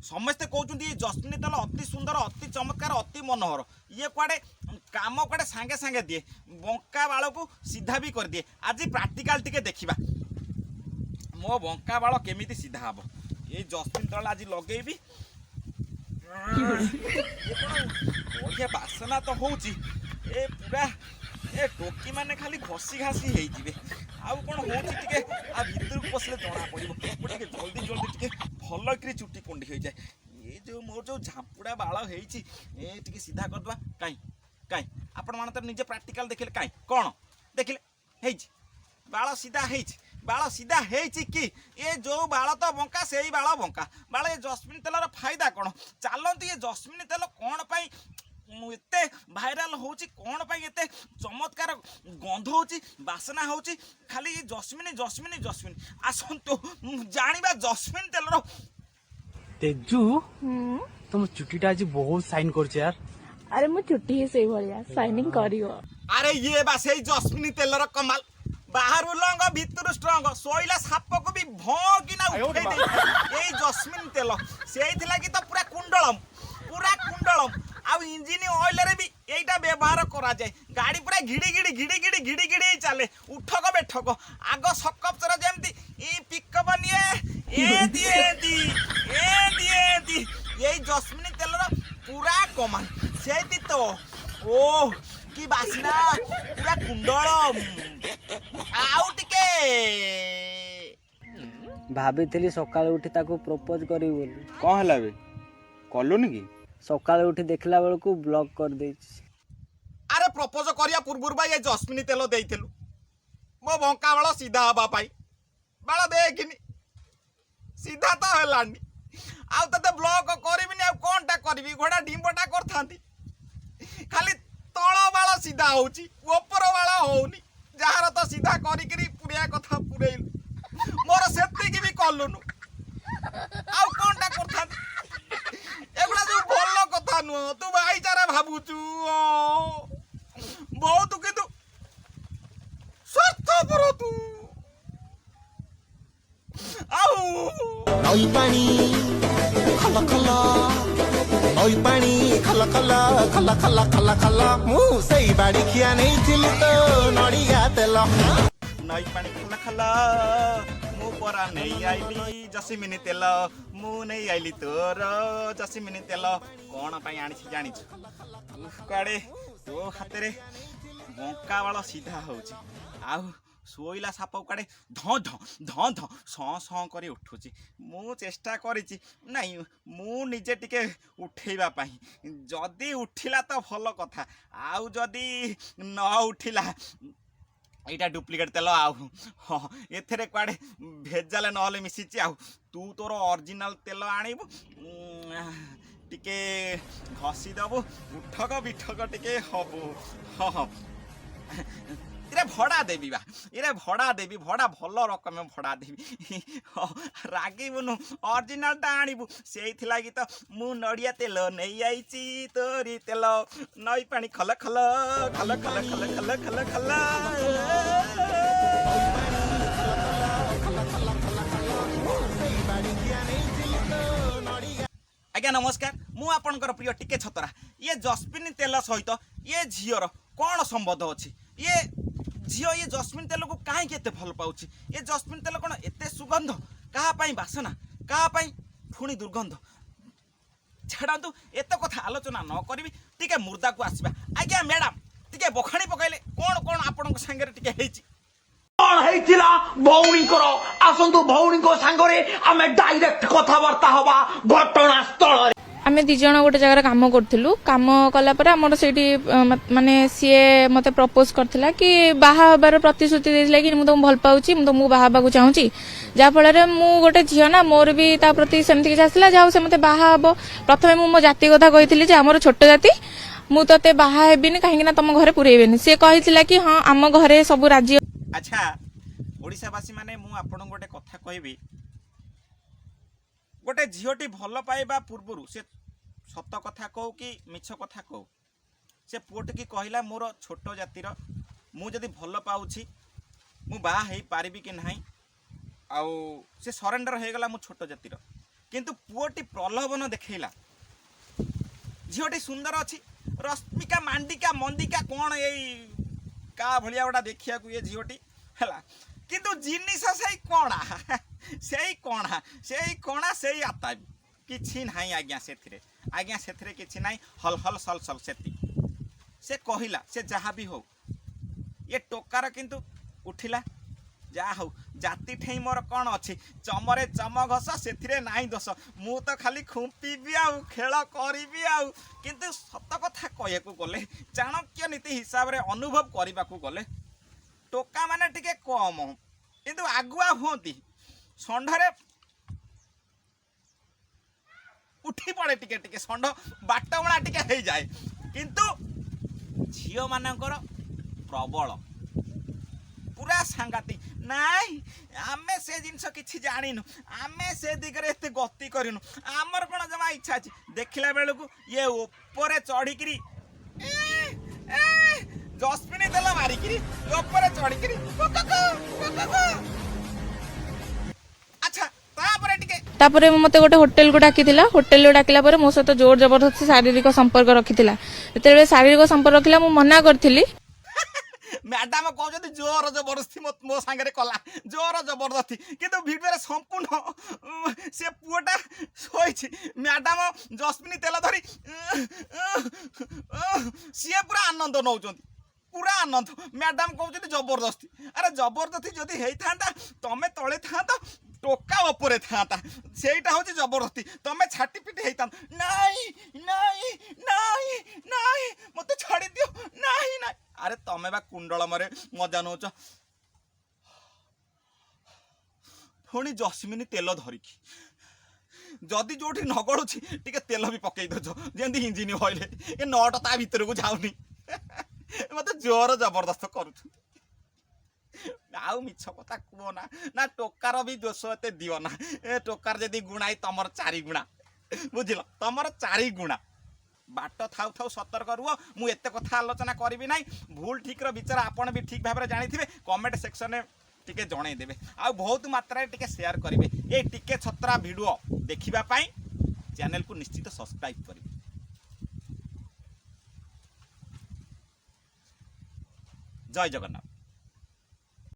समस्ते कहते ये जस्मिनी तेल अति सुंदर अति चमत्कार अति मनोहर ये कुआडे काम कुआडे सांगे सांगे दिए बंका बाल को सीधा भी कर दिए। आज प्राक्टिकल टिके देखिबा मो बंका बाल केमिति सीधा हम ये जस्मिनी तेल आज लगेबी बढ़िया बासना तो होची ए पूरा ए टोकी माने खाली घसी घासी हे जिवे आउ कोन होची टिके आ भीतर को पसले जना पड़िबो टिके जल्दी जल्दी टिके भल करी चुट्टी कोंडी हो जाए ये जो मोर जो झांपुड़ा बाल हेची ए टिके सीधा कर दवा काई काई आपण मान तो निजे प्रैक्टिकल देखिले काई कोन देखिले हेची बाल सीधा हेची कि ये जो बाल तो बंका सेही बाल बंका बाल ये जस्मिनी तेलर फायदा कोन चलंतु ये जस्मिनी तेल कोन पई एते भाइराल होची कोन पई एते चमत्कार गंध होची बासना होची खाली जस्मिनी जस्मिनी जस्मिनी आसंतु जानिबा जस्मिनी तेलर तेजू तुम चुट्टीटा आज बहुत साइन करछ यार। अरे मो चुट्टी ही सही भलिया साइनिंग करियो। अरे ये बा सेही जस्मिनी तेलर कमाल बाहर लंग भीतर स्ट्रंग सोइला साप को भी भोगिना उठै दे ए जस्मिनी तेल सेही लागी तो पूरा कुंडलम आ इंजिन ऑयल रे भी एटा व्यवहार करा जाए गाड़ी पूरा घिड़ी चले उठक बैठक आग सकपचर जेमती ई पिकअप निए ए दिए ये जस्मिनी तेलर पूरा कमाल सेती तो ओ की बासना पूरा कुंडलम आउ टिके भाभी सकाल उठी ताको प्रपोज करी बोली कौन है बे कलुनी कि सकाल उठी देखला बेलू ब्लॉक कर दे। अरे प्रपोज करिया पूर्व बा ये जस्मिनी तेल देइथिलु मो बंका बाल सीधा हवा पाई बाल देखिनी सीधा तो हेलानी आउ तते ब्लॉक करबिनी आ कोनटा करबी घोड़ा डिंबटा करथांती खाली तळ बाल सीधा होची ऊपर बाल होउनी जहार तो सीधा करिकरी पुरिया कथा पुरेइलु मोर सेत्ती की भी कलुनु आउ कोनटा करथांती एगुड़ा जो भल कथा नुह तू भाईचारा भावुचु बहुत किंतु स्वार्थपर तू आउ नई पानी खला खला नई पानी खला खला खला खला खला खला मु सही बाड़ी खिया नहीं थिली तो नड़िया तेल नई पानी खला खला मु परा नहीं आइली जस्मिनी तेल मु नहीं आइली तोर जस्मिनी तेल कौन पाई आनी जानी काड़े तो हाथ रे बंका बाल सीधा होची आउ सोइला साप काड़े ध ध ध ध सं करी उठुची मु चेष्टा करिची नहीं मु निजे टिके उठेबा पाई जदी उठिला तो भल कथा आउ जदी न उठिला एटा डुप्लिकेट तेल आउ हाँ एथेरे कुआडे भेजाले नहले मिसिची आउ तू तोर ओरिजिनल तेल आनिबु टिके घसी दबु उठक बिठक टिके हबु हाँ इरे भड़ा देवी बा इरे भड़ा देवी भड़ा भल रकम भड़ा देवी रागिबुनु ओरिजिनल ता आनिबु सेइथि लागि त मु नडिया तेल नहीं आइची तोरी तेल नई पानी खल खल खल खल खल खल खल खल आज्ञा नमस्कार मु आपनकर प्रिय टिके छतरा ये जस्मिनी तेल सहित ये झीर कौन संबंध अच्छी ये झील ये जस्मिनी तेल को कहीं एते भल पाउछि ये जस्मिनी तेल कौन एते सुगंध कहा पाई बासना कहा पाई पुणी दुर्गंध छाड़ू एत कथा आलोचना न करी टिके मुर्दा को आसवा आज्ञा मैडम टिके बखाणी पकाइले कौन कौन आपण सांगे टिके हेछि कौन हेतिला भौणी करो आसंतु भौणी को सांगरे आमे डायरेक्ट कथावार्ता हवा घटना स्थल आमे दी जण गोटे जगह काम करथिलु काम कला पर हमर सेठी माने सीए मते प्रपोज करथिला कि बाहा हबार प्रतिश्रुति देथिला कि मु तुम भल पाउची मु तुमको बाहा हबा को चाहूची जा फल रे मु गोटे झियो ना मोर भी ता प्रति सेमति कि आसला जाऊ से मते बाहा हबो प्रथमे मु मो जाति कथा कहिथिली जे हमर छोट जाति मु तते बाहा हेबिनी काहे ना तम घरे पुरेबेनी से कहिथिला कि हां हम घरे सब राज्य। अच्छा ओडिसावासी माने मु आपन गोटे कथा कहबी गोटे झीटी भल पाइबा पूर्व से सत कथा कहू कि मिछ कथा कहू से पुओट की कहला मोर छोट जातिर मु जदि भल पाउछि मु बाहा हेई पारिबी कि नाही आउ से सरेंडर हो गला मु छोट जातिर କିନ୍ତୁ ପୁଅଟି ପ୍ରଲୋଭନ ଦେଖେଇଲା। ଝିଅଟି ସୁନ୍ଦର ଅଛି, ରଶ୍ମିକା ମାଣ୍ଡିକା ମନ୍ଦିକା କ'ଣ ଏଇ କା ଭଳିଆ ଗୋଟା ଦେଖିବାକୁ ଏ ଝିଅଟି ହେଲା, କିନ୍ତୁ ଜିନିଷ ସେଇ କଣା ସେଇ ଆତାବି, କିଛି ନାହିଁ ଆଜ୍ଞା ସେଥିରେ କିଛି ନାହିଁ, ହଲ ହଲ ସଲ ସଲ ସେତିକି। ସେ କହିଲା ସେ ଯାହା ବି ହଉ ଏ ଟୋକାର କିନ୍ତୁ ଉଠିଲା। ଯାହା ହଉ ଜାତି ଠେଇଁ ମୋର କ'ଣ ଅଛି, ଚମରେ ଚମ ଘଷ ସେଥିରେ ନାହିଁ ଦୋଷ, ମୁଁ ତ ଖାଲି ଖୁମ୍ପିବି ଆଉ ଖେଳ କରିବି ଆଉ। କିନ୍ତୁ ସତ କଥା କହିବାକୁ ଗଲେ, ଚାଣକ୍ୟ ନୀତି ହିସାବରେ ଅନୁଭବ କରିବାକୁ ଗଲେ ଟୋକାମାନେ ଟିକେ କମ୍ କିନ୍ତୁ ଆଗୁଆ ହୁଅନ୍ତି, ଷଣ୍ଢରେ ଉଠି ପଡ଼େ ଟିକେ ଷଣ୍ଢ ବାଟବଣା ଟିକେ ହେଇଯାଏ, କିନ୍ତୁ ଝିଅମାନଙ୍କର ପ୍ରବଳ ପୁରା ସାଂଘାତିକ। ନାଇଁ ଆମେ ସେ ଜିନିଷ କିଛି ଜାଣିନୁ, ଆମେ ସେ ଦିଗରେ ଏତେ ଗତି କରିନୁ, ଆମର କ'ଣ ଜମା ଇଚ୍ଛା ଅଛି। ଦେଖିଲା ବେଳକୁ ଇଏ ଉପରେ ଚଢ଼ିକିରି ଜସ୍ମିନୀ ତେଲ ମାରିକିରି ଉପରେ ଚଢ଼ିକିରି ଆଚ୍ଛା ତାପରେ ମତେ ଗୋଟେ ହୋଟେଲକୁ ଡାକିଥିଲା। ହୋଟେଲକୁ ଡାକିଲା ପରେ ମୋ ସହିତ ଜୋର ଜବରଦସ୍ତି ଶାରୀରିକ ସମ୍ପର୍କ ରଖିଥିଲା। ଯେତେବେଳେ ଶାରୀରିକ ସମ୍ପର୍କ ରଖିଲା ମୁଁ ମନା କରିଥିଲି। ମ୍ୟାଡାମ କହୁଛନ୍ତି ଜୋର ଜବରଦସ୍ତି ମୋ ସାଙ୍ଗରେ କଲା, ଜୋର ଜବରଦସ୍ତି, କିନ୍ତୁ ଭିଡ଼ିଓରେ ସମ୍ପୂର୍ଣ୍ଣ ସେ ପୁଅଟା ଶୋଇଛି, ମ୍ୟାଡାମ ଜସ୍ମିନୀ ତେଲ ଧରି ସିଏ ପୁରା ଆନନ୍ଦ ନଉଛନ୍ତି, ପୁରା ଆନନ୍ଦ। ମ୍ୟାଡାମ କହୁଛନ୍ତି ଜବରଦସ୍ତି। ଆରେ ଜବରଦସ୍ତି ଯଦି ହେଇଥାନ୍ତା ତମେ ତଳେ ଥାନ୍ତ, ଟୋକା ଉପରେ ଥାନ୍ତା, ସେଇଟା ହଉଛି ଜବରଦସ୍ତି। ତମେ ଛାଟି ପିଟି ହେଇଥାନ୍ତ, ନାଇଁ ନାଇଁ ନାଇଁ ନାଇଁ ମତେ ଛାଡ଼ି ଦିଅ, ନାଇଁ ନାଇଁ। ଆରେ ତମେ ବା କୁଣ୍ଡଳମରେ ମଜା ନଉଛ, ପୁଣି ଜସ୍ମିନୀ ତେଲ ଧରିକି, ଯଦି ଯୋଉଠି ନଗଳୁଛି ଟିକେ ତେଲ ବି ପକେଇ ଦଉଛ, ଯେମିତି ଇଞ୍ଜିନ ଅଏଲ, ଏ ନଟ ତା ଭିତରକୁ ଯାଉନି। ମତେ ଜୋର ଜବରଦସ୍ତ କରୁଛନ୍ତି। ଆଉ ମିଛ କଥା କୁହ ନା ଟୋକାର ବି ଦୋଷ ଏତେ ଦିଅ ନା। ଏ ଟୋକାର ଯଦି ଗୁଣାଇ ତମର 4 ଗୁଣା, ବୁଝିଲ, ତମର 4 ଗୁଣା। ବାଟ ଥାଉ ଥାଉ ସତର୍କ ରୁହ। ମୁଁ ଏତେ କଥା ଆଲୋଚନା କରିବି ନାହିଁ, ଭୁଲ ଠିକ୍ର ବିଚାର ଆପଣ ବି ଠିକ୍ ଭାବରେ ଜାଣିଥିବେ, କମେଣ୍ଟ ସେକ୍ସନରେ ଟିକେ ଜଣେଇଦେବେ, ଆଉ ବହୁତ ମାତ୍ରାରେ ଟିକେ ସେୟାର କରିବେ। ଏ ଟିକେ ଛତ୍ରା ଭିଡ଼ିଓ ଦେଖିବା ପାଇଁ ଚ୍ୟାନେଲକୁ ନିଶ୍ଚିତ ସବସ୍କ୍ରାଇବ୍ କରିବେ। ଜୟ ଜଗନ୍ନାଥ।